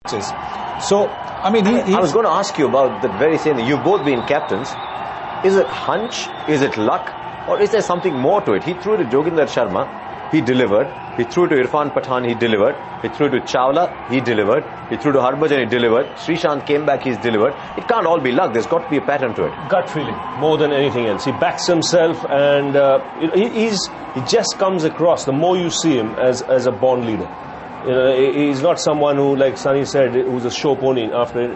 So, I mean, I was going to ask you about the very same thing. You've both been captains. Is it hunch? Is it luck? Or is there something more to it? He threw to Joginder Sharma. He delivered. He threw to Irfan Pathan. He delivered. He threw to Chawla. He delivered. He threw to Harbhajan. He delivered. Srishant came back. He's delivered. It can't all be luck. There's got to be a pattern to it. Gut feeling more than anything else. He backs himself, and he just comes across. The more you see him as a born leader. He's not someone who, like Sunny said, who's a show pony. After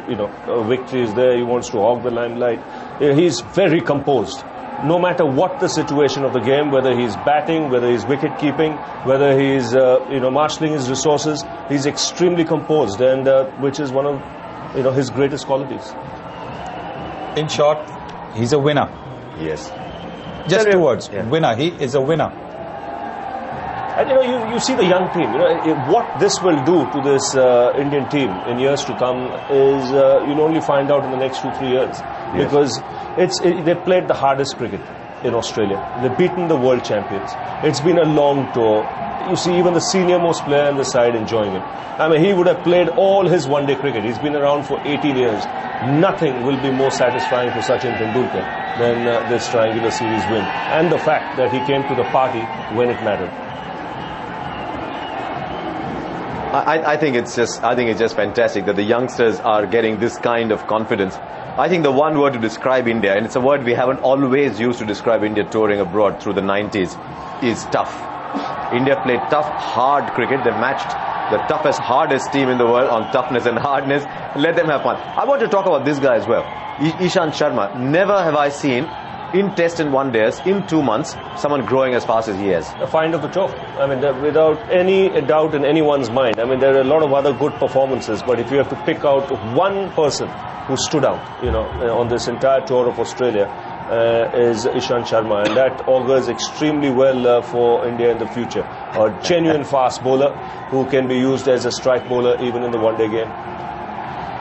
a victory is there, he wants to hog the limelight. He's very composed. No matter what the situation of the game, whether he's batting, whether he's wicket keeping, whether he's marshalling his resources, he's extremely composed, and which is one of his greatest qualities. In short, he's a winner. Yes. Just two words. Yeah. Winner. He is a winner. And you see the young team. What this will do to this Indian team in years to come is you'll only find out in the next 2-3 years. Yes. Because they played the hardest cricket in Australia. They've beaten the world champions. It's been a long tour. You see even the senior most player on the side enjoying it. I mean, he would have played all his one-day cricket. He's been around for 18 years. Nothing will be more satisfying for Sachin Tendulkar than this triangular series win. And the fact that he came to the party when it mattered. I think it's just fantastic that the youngsters are getting this kind of confidence. I think the one word to describe India, and it's a word we haven't always used to describe India touring abroad through the 90s, is tough. India played tough, hard cricket. They matched the toughest, hardest team in the world on toughness and hardness. Let them have fun. I want to talk about this guy as well. Ishant Sharma. Never have I seen in Test and One Days, in 2 months, someone growing as fast as he has. A find of the toe. I mean, without any doubt in anyone's mind. I mean, there are a lot of other good performances, but if you have to pick out one person who stood out, on this entire tour of Australia, is Ishant Sharma, and that augurs extremely well for India in the future. A genuine fast bowler who can be used as a strike bowler even in the one-day game.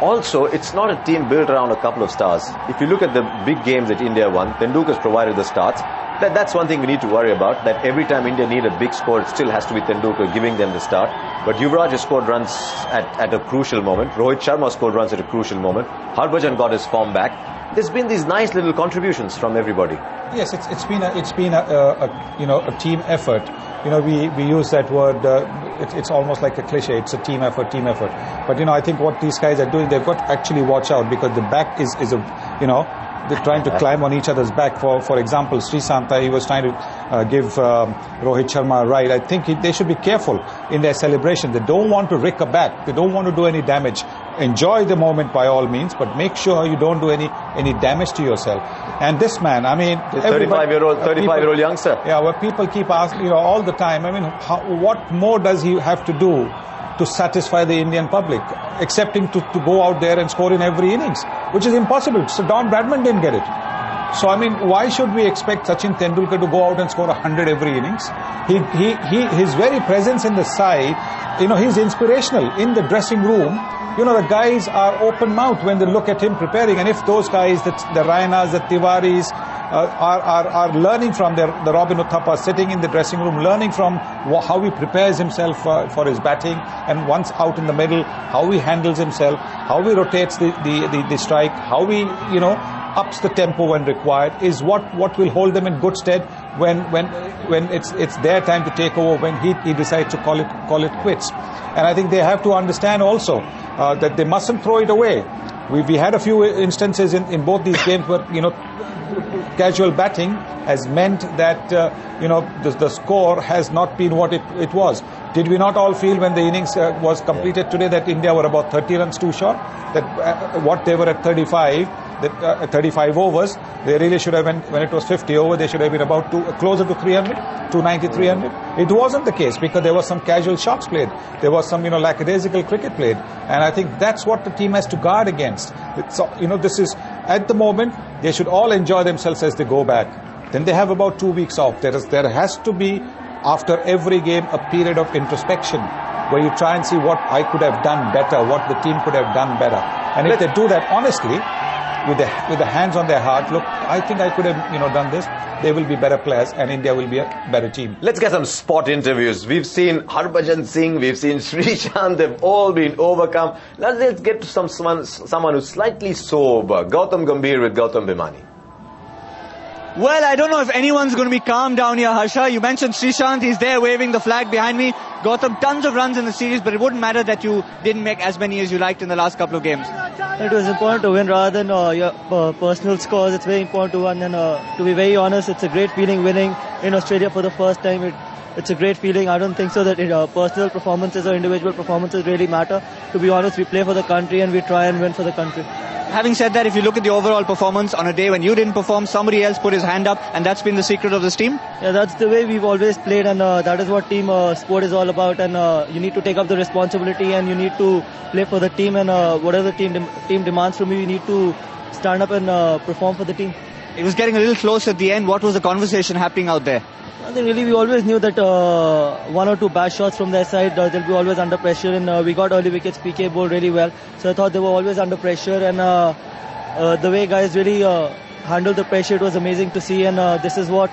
Also, it's not a team built around a couple of stars. If you look at the big games that India won, Tendulkar's provided the starts. That's one thing we need to worry about, that every time India need a big score, it still has to be Tendulkar giving them the start. But Yuvraj has scored runs at a crucial moment. Rohit Sharma scored runs at a crucial moment. Harbhajan got his form back. There's been these nice little contributions from everybody. Yes, it's been a team effort. We use that word. It's almost like a cliche. It's a team effort. But I think what these guys are doing, they've got to actually watch out, because the back is they're trying to climb on each other's back. For example, Srishant, he was trying to give Rohit Sharma a ride. I think they should be careful in their celebration. They don't want to rick a bat. They don't want to do any damage. Enjoy the moment by all means, but make sure you don't do any damage to yourself. And this man, I mean, 35-year-old youngster. Yeah, where people keep asking, all the time. I mean, what more does he have to do to satisfy the Indian public, excepting to go out there and score in every innings, which is impossible. So Don Bradman didn't get it. So I mean, why should we expect Sachin Tendulkar to go out and score 100 every innings? His very presence in the side, he's inspirational in the dressing room. The guys are open mouthed when they look at him preparing, and if those guys, the Rainas, the Tiwaris, are learning from the Robin Uthappa, sitting in the dressing room, learning from how he prepares himself for his batting, and once out in the middle, how he handles himself, how he rotates the strike, how he ups the tempo when required, is what will hold them in good stead when it's their time to take over, when he decides to call it quits. And I think they have to understand also that they mustn't throw it away. We had a few instances in both these games where casual batting has meant that the score has not been what it was. Did we not all feel when the innings was completed today that India were about 30 runs too short? That what they were at 35, 35 overs, they really should have, when it was 50 over, they should have been about closer to 300, 290, 300. It wasn't the case, because there was some casual shots played. There was some, lackadaisical cricket played. And I think that's what the team has to guard against. This is, at the moment, they should all enjoy themselves as they go back. Then they have about 2 weeks off. There has to be, after every game, a period of introspection where you try and see what I could have done better, what the team could have done better. And if they do that honestly, with the hands on their heart, look, I think I could have, done this. They will be better players and India will be a better team. Let's get some spot interviews. We've seen Harbhajan Singh, we've seen Srishant, they've all been overcome. Let's get to someone who's slightly sober. Gautam Gambhir with Gautam Bhimani. Well, I don't know if anyone's going to be calm down here, Harsha. You mentioned Srishant, he's there waving the flag behind me. Gautam, tons of runs in the series, but it wouldn't matter that you didn't make as many as you liked in the last couple of games. It was important to win rather than your personal scores. It's very important to win, and to be very honest, it's a great feeling winning in Australia for the first time. It's a great feeling. I don't think so that personal performances or individual performances really matter. To be honest, we play for the country and we try and win for the country. Having said that, if you look at the overall performance on a day when you didn't perform, somebody else put his hand up, and that's been the secret of this team? Yeah, that's the way we've always played, and that is what team sport is all about. And you need to take up the responsibility, and you need to play for the team, and whatever the team demands from you, you need to stand up and perform for the team. It was getting a little close at the end. What was the conversation happening out there? I think really we always knew that one or two bad shots from their side, they'll be always under pressure, and we got early wickets. PK bowled really well, so I thought they were always under pressure, and the way guys really handled the pressure, it was amazing to see, and this is what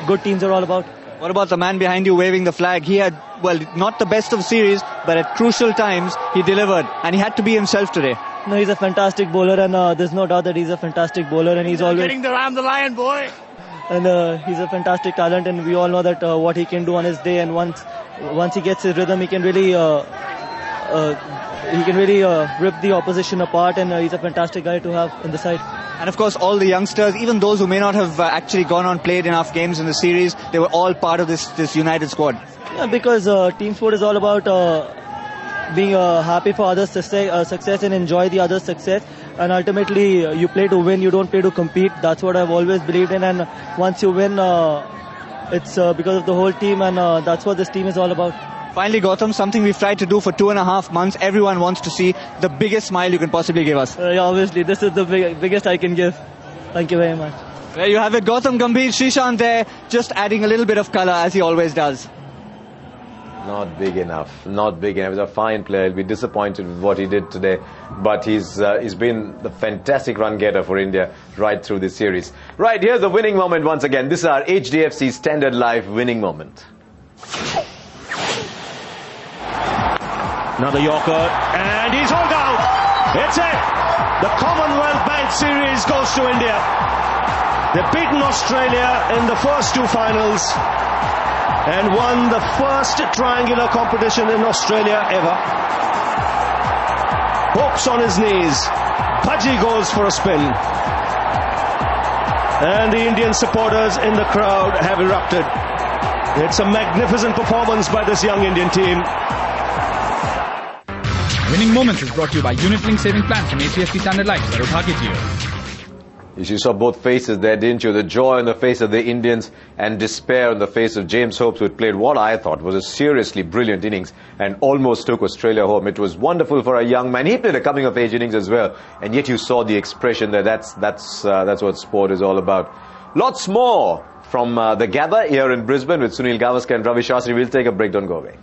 good teams are all about. What about the man behind you waving the flag? He had, well, not the best of series, but at crucial times he delivered, and he had to be himself today. No, he's a fantastic bowler, and there's no doubt that he's a fantastic bowler, and he's always getting the ram the lion, boy. And he's a fantastic talent, and we all know that what he can do on his day, and once he gets his rhythm, he can really rip the opposition apart, and he's a fantastic guy to have in the side. And of course, all the youngsters, even those who may not have actually gone on played enough games in the series, they were all part of this united squad. Yeah, because team sport is all about being happy for others' success and enjoy the others' success. And ultimately, you play to win, you don't play to compete. That's what I've always believed in. And once you win, it's because of the whole team, and that's what this team is all about. Finally, Gautam, something we've tried to do for 2.5 months. Everyone wants to see the biggest smile you can possibly give us. Yeah, obviously, this is the biggest I can give. Thank you very much. There you have it, Gautam Gambhir, Srishant there, just adding a little bit of colour as he always does. Not big enough. Not big enough. He's a fine player. He'll be disappointed with what he did today. But he's been the fantastic run getter for India right through this series. Right, here's the winning moment once again. This is our HDFC Standard Life winning moment. Another Yorker, and he's hauled out. It's it. The Commonwealth Bank Series goes to India. They've beaten Australia in the first two finals and won the first triangular competition in Australia ever. Hopes on his knees. Bhaji goes for a spin. And the Indian supporters in the crowd have erupted. It's a magnificent performance by this young Indian team. Winning Moments is brought to you by Unit Link Saving Plan from HDFC Standard Life. You saw both faces there, didn't you? The joy on the face of the Indians and despair on the face of James Hopes, who had played what I thought was a seriously brilliant innings and almost took Australia home. It was wonderful for a young man. He played a coming-of-age innings as well, and yet you saw the expression there. That's what sport is all about. Lots more from the Gather here in Brisbane with Sunil Gavaskar and Ravi Shastri. We'll take a break. Don't go away.